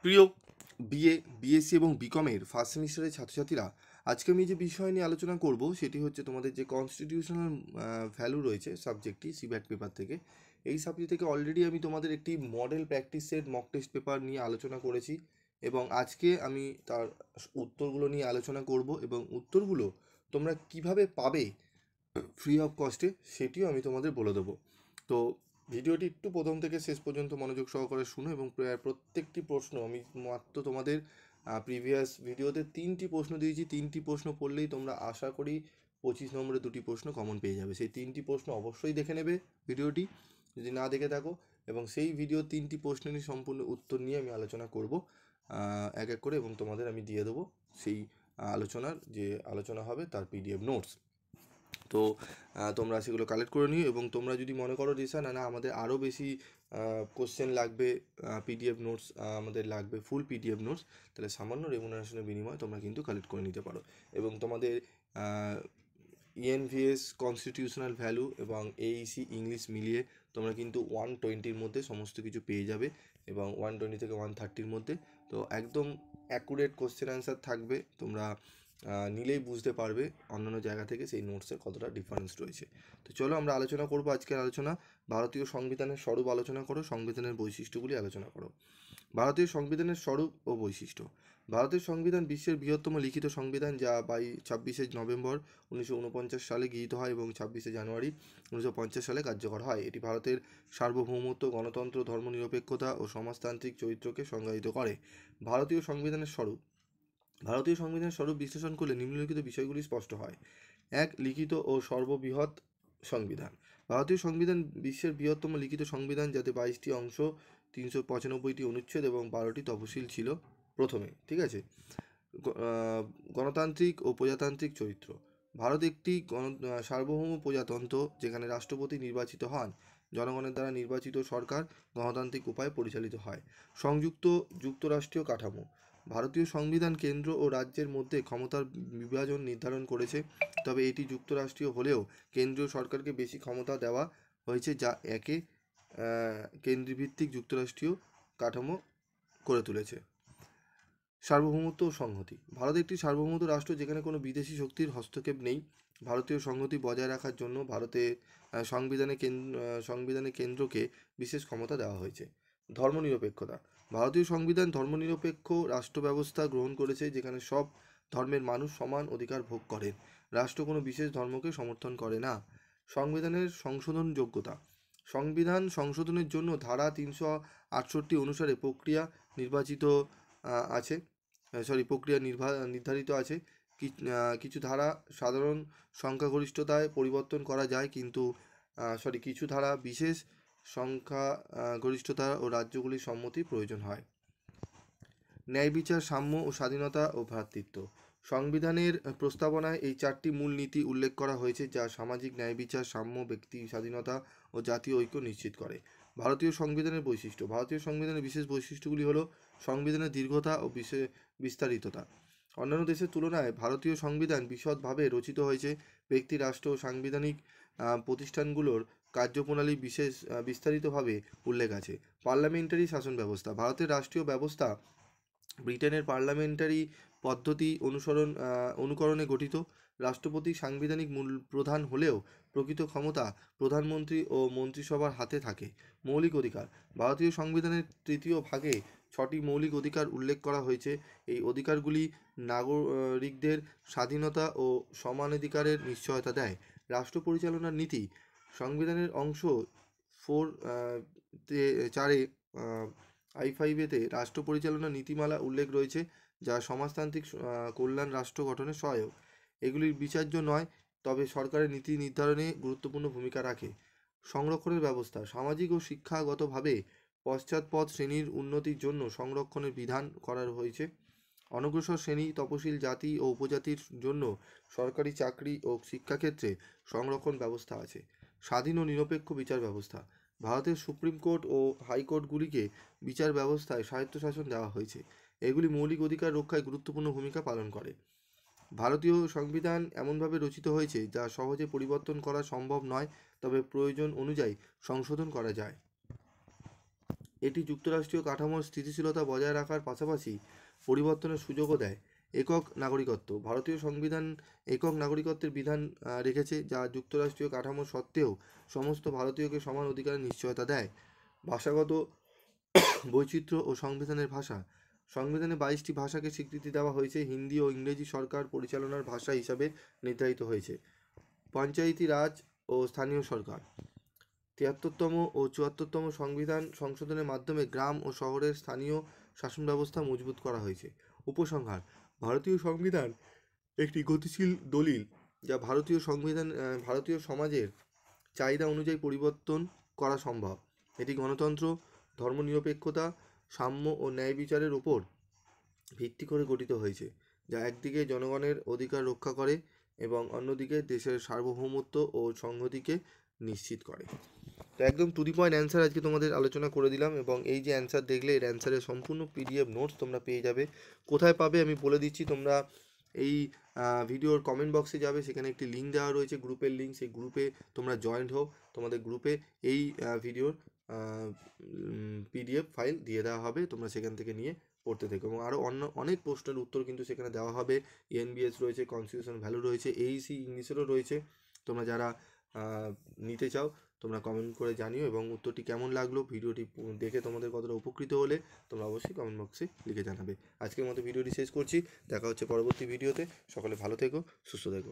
প্রিয় BA, BSc এবং বিকমের first সেমিস্টারের ছাত্রছাত্রীরা, আজকে আমি যে বিষয় নিয়ে আলোচনা করব সেটি হচ্ছে তোমাদের যে কনস্টিটিউশনাল ভ্যালু রয়েছে সাবজেক্টটি সিব্যাট পেপার থেকে। এই সাবজেক্ট থেকে অলরেডি আমি তোমাদের একটি model practice set mock test paper নিয়ে আলোচনা করেছি এবং আজকে আমি তার উত্তরগুলো নিয়ে আলোচনা করব এবং উত্তরগুলো তোমরা কিভাবে পাবে ফ্রি অফ কস্টে সেটিও আমি তোমাদের বলে দেবো। তো ভিডিওটি একটু প্রথম থেকে শেষ পর্যন্ত মনোযোগ সহকারে শুনো এবং প্রত্যেকটি প্রশ্ন আমি মাত্র তোমাদের প্রিভিয়াস ভিডিওতে 3টি প্রশ্ন দিয়েছি। 3টি প্রশ্ন পড়লেই তোমরা আশা করি 25 নম্বরে 2টি প্রশ্ন কমন পেয়ে যাবে। সেই 3টি প্রশ্ন অবশ্যই দেখে নেবে ভিডিওটি যদি না দেখে থাকো, এবং সেই ভিডিও 3টি প্রশ্নেরই সম্পূর্ণ উত্তর নিয়ে আমি আলোচনা করব এক এক করে, এবং তোমাদের আমি দিয়ে দেবো সেই আলোচনার যে আলোচনা হবে তার পিডিএফ নোটস। তো তোমরা সেগুলো কালেক্ট করে নিও, এবং তোমরা যদি মনে করো যে স্যার না আমাদের আরও বেশি কোশ্চেন লাগবে, পিডিএফ নোটস আমাদের লাগবে ফুল পিডিএফ নোটস, তাহলে সামান্য রেমুনারেশনের বিনিময়ে তোমরা কিন্তু কালেক্ট করে নিতে পারো। এবং তোমাদের ইএনভিএস কনস্টিটিউশনাল ভ্যালু এবং এইসি ইংলিশ মিলিয়ে তোমরা কিন্তু 120-র মধ্যে সমস্ত কিছু পেয়ে যাবে, এবং 120 থেকে 130-র মধ্যে। তো একদম অ্যাকুরেট কোশ্চেন অ্যান্সার থাকবে, তোমরা নিলেই বুঝতে পারবে অন্যান্য জায়গা থেকে সেই নোটসের কতটা ডিফারেন্স রয়েছে। তো চলো আমরা আলোচনা করব আজকের আলোচনা। ভারতীয় সংবিধানের স্বরূপ আলোচনা করো, সংবিধানের বৈশিষ্ট্যগুলি আলোচনা করো। ভারতীয় সংবিধানের স্বরূপ ও বৈশিষ্ট্য। ভারতের সংবিধান বিশ্বের বৃহত্তম লিখিত সংবিধান, যা 26শে নভেম্বর 1949 সালে গৃহীত হয় এবং 26শে জানুয়ারি 1950 সালে কার্যকর হয়। এটি ভারতের সার্বভৌমত্ব, গণতন্ত্র, ধর্মনিরপেক্ষতা ও সমাজতান্ত্রিক চরিত্রকে সংজ্ঞায়িত করে। ভারতীয় সংবিধানের স্বরূপ। ভারতীয় সংবিধানের স্বরূপ বিশ্লেষণ করলে নিম্নলিখিত বিষয়গুলি স্পষ্ট হয়। 1. লিখিত ও সর্ববৃহৎ সংবিধান। ভারতীয় সংবিধান বিশ্বের বৃহত্তম লিখিত সংবিধান, যাতে 22টি অংশ, 395টি অনুচ্ছেদ এবং 12টি তফসিল ছিল প্রথমে। ঠিক আছে। গণতান্ত্রিক ও প্রজাতান্ত্রিক চরিত্র। ভারত একটি সার্বভৌম প্রজাতন্ত্র, যেখানে রাষ্ট্রপতি নির্বাচিত হন। জনগণের দ্বারা নির্বাচিত সরকার গণতান্ত্রিক উপায়ে পরিচালিত হয়। সংযুক্ত যুক্তরাষ্ট্রীয় কাঠামো। ভারতীয় সংবিধান কেন্দ্র ও রাজ্যের মধ্যে ক্ষমতার বিভাজন নির্ধারণ করেছে, তবে এটি যুক্তরাষ্ট্রীয় হলেও কেন্দ্রীয় সরকারকে বেশি ক্ষমতা দেওয়া হয়েছে, যা একে কেন্দ্রভিত্তিক যুক্তরাষ্ট্রীয় কাঠামো করে তুলেছে। সার্বভৌমত্ব ও সংহতি। ভারত একটি সার্বভৌমত্ব রাষ্ট্র, যেখানে কোনো বিদেশি শক্তির হস্তক্ষেপ নেই। ভারতীয় সংহতি বজায় রাখার জন্য সংবিধানে কেন্দ্রকে বিশেষ ক্ষমতা দেওয়া হয়েছে। ধর্মনিরপেক্ষতা। ভারতীয় সংবিধান ধর্মনিরপেক্ষ রাষ্ট্র ব্যবস্থা গ্রহণ করেছে, যেখানে সব ধর্মের মানুষ সমান অধিকার ভোগ করেন। রাষ্ট্র কোনো বিশেষ ধর্মকে সমর্থন করে না। সংবিধানের সংশোধন যোগ্যতা। সংবিধান সংশোধনের জন্য ধারা 368 অনুসারে নির্বাচিত আছে প্রক্রিয়া নির্ধারিত আছে। কিছু ধারা সাধারণ সংখ্যাগরিষ্ঠতায় পরিবর্তন করা যায়, কিন্তু কিছু ধারা বিশেষ সংখ্যাগরিষ্ঠতা ও রাজ্যগুলির সম্মতির প্রয়োজন হয়। ন্যায় বিচার, সাম্য ও স্বাধীনতা ও ভ্রাতৃত্ব। সংবিধানের প্রস্তাবনায় এই 4টি মূল নীতি উল্লেখ করা হয়েছে, যা সামাজিক ন্যায় বিচার, সাম্য, ব্যক্তি স্বাধীনতা ও জাতীয় ঐক্য নিশ্চিত করে। ভারতীয় সংবিধানের বৈশিষ্ট্য। ভারতীয় সংবিধানের বিশেষ বৈশিষ্ট্যগুলি হল সংবিধানের দীর্ঘতা ও বিস্তারিততা। অন্যান্য দেশের তুলনায় ভারতীয় সংবিধান বিশদভাবে রচিত হয়েছে। ব্যক্তি, রাষ্ট্র ও সাংবিধানিক প্রতিষ্ঠানগুলোর কার্যপ্রণালী বিস্তারিতভাবে উল্লেখ আছে। পার্লামেন্টারি শাসন ব্যবস্থা। ভারতের রাষ্ট্রীয় ব্যবস্থা ব্রিটেনের পার্লামেন্টারি পদ্ধতি অনুকরণে গঠিত। রাষ্ট্রপতি সাংবিধানিক মূল প্রধান হলেও প্রকৃত ক্ষমতা প্রধানমন্ত্রী ও মন্ত্রিসভার হাতে থাকে। মৌলিক অধিকার। ভারতীয় সংবিধানের 3য় ভাগে 6টি মৌলিক অধিকার উল্লেখ করা হয়েছে। এই অধিকারগুলি নাগরিকদের স্বাধীনতা ও সমানাধিকারের নিশ্চয়তা দেয়। রাষ্ট্র পরিচালনার নীতি। সংবিধানের অংশ 4-এ I5-তে রাষ্ট্র পরিচালনা নীতিমালা উল্লেখ রয়েছে, যা সমাজতান্ত্রিক কল্যাণ রাষ্ট্র গঠনে সহায়ক। এগুলির বিচার্য নয়, তবে সরকারের নীতি নির্ধারণে গুরুত্বপূর্ণ ভূমিকা রাখে। সংরক্ষণের ব্যবস্থা। সামাজিক ও শিক্ষাগতভাবে পশ্চাৎপদ শ্রেণীর উন্নতির জন্য সংরক্ষণের বিধান করা হয়েছে। অনগ্রসর শ্রেণী, তপশিল জাতি ও উপজাতির জন্য সরকারি চাকরি ও শিক্ষাক্ষেত্রে সংরক্ষণ ব্যবস্থা আছে। স্বাধীন ও নিরপেক্ষ বিচার ব্যবস্থা। ভারতের সুপ্রিম কোর্ট ও হাইকোর্টগুলিকে বিচার ব্যবস্থায় স্বায়ত্তশাসন দেওয়া হয়েছে। এগুলি মৌলিক অধিকার রক্ষায় গুরুত্বপূর্ণ ভূমিকা পালন করে। ভারতীয় সংবিধান এমনভাবে রচিত হয়েছে, যা সহজে পরিবর্তন করা সম্ভব নয়, তবে প্রয়োজন অনুযায়ী সংশোধন করা যায়। এটি যুক্তরাষ্ট্রীয় কাঠামোর স্থিতিশীলতা বজায় রাখার পাশাপাশি পরিবর্তনের সুযোগও দেয়। একক নাগরিকত্ব, ভারতীয় সংবিধান একক নাগরিকত্বের বিধান রেখেছে, যা যুক্তরাষ্ট্রীয় কাঠামো সত্ত্বেও সমস্ত ভারতীয়কে সমান অধিকারের নিশ্চয়তা দেয়। ভাষাগত বৈচিত্র্য ও সংবিধানের ভাষা, সংবিধানে 22টি ভাষাকে স্বীকৃতি দেওয়া হয়েছে। হিন্দি ও ইংরেজি সরকার পরিচালনার ভাষা হিসাবে নির্ধারিত হয়েছে। পঞ্চায়েতি রাজ ও স্থানীয় সরকার, 73তম ও 74তম সংবিধান সংশোধনের মাধ্যমে গ্রাম ও শহরের স্থানীয় শাসন ব্যবস্থা মজবুত করা হয়েছে। উপসংহার, ভারতীয় সংবিধান একটি গতিশীল দলিল, যা ভারতীয় সমাজের চাহিদা অনুযায়ী পরিবর্তন করা সম্ভব। এটি গণতন্ত্র, ধর্মনিরপেক্ষতা, সাম্য ও ন্যায় বিচারের ওপর ভিত্তি করে গঠিত হয়েছে, যা একদিকে জনগণের অধিকার রক্ষা করে এবং অন্যদিকে দেশের সার্বভৌমত্ব ও সংহতিকে নিশ্চিত করে। তো একদম টু দি পয়েন্ট অ্যান্সার আজকে তোমাদের আলোচনা করে দিলাম, এবং এই যে অ্যান্সার দেখলে এর অ্যান্সারের সম্পূর্ণ পিডিএফ নোটস তোমরা পেয়ে যাবে। কোথায় পাবে আমি বলে দিচ্ছি, তোমরা এই ভিডিওর কমেন্ট বক্সে যাবে, সেখানে একটি লিঙ্ক দেওয়া রয়েছে, গ্রুপের লিঙ্ক, সেই গ্রুপে তোমরা জয়েন্ট হও। তোমাদের গ্রুপে এই ভিডিওর পিডিএফ ফাইল দিয়ে দেওয়া হবে, তোমরা সেখান থেকে নিয়ে পড়তে থেকো, এবং আরও অনেক প্রশ্নের উত্তর কিন্তু সেখানে দেওয়া হবে। এনবিএস রয়েছে, কনস্টিটিউশন ভ্যালু রয়েছে, এইসি ইংলিশেরও রয়েছে। তোমরা যারা নিতে চাও তোমরা কমেন্ট করে জানিও, এবং উত্তরটি কেমন লাগলো, ভিডিওটি দেখে তোমাদের কতটা উপকৃত হলে তোমরা অবশ্যই কমেন্ট বক্সে লিখে জানাবে। আজকের মতো ভিডিওটি শেষ করছি, দেখা হচ্ছে পরবর্তী ভিডিওতে। সকলে ভালো থেকো, সুস্থ থেকো।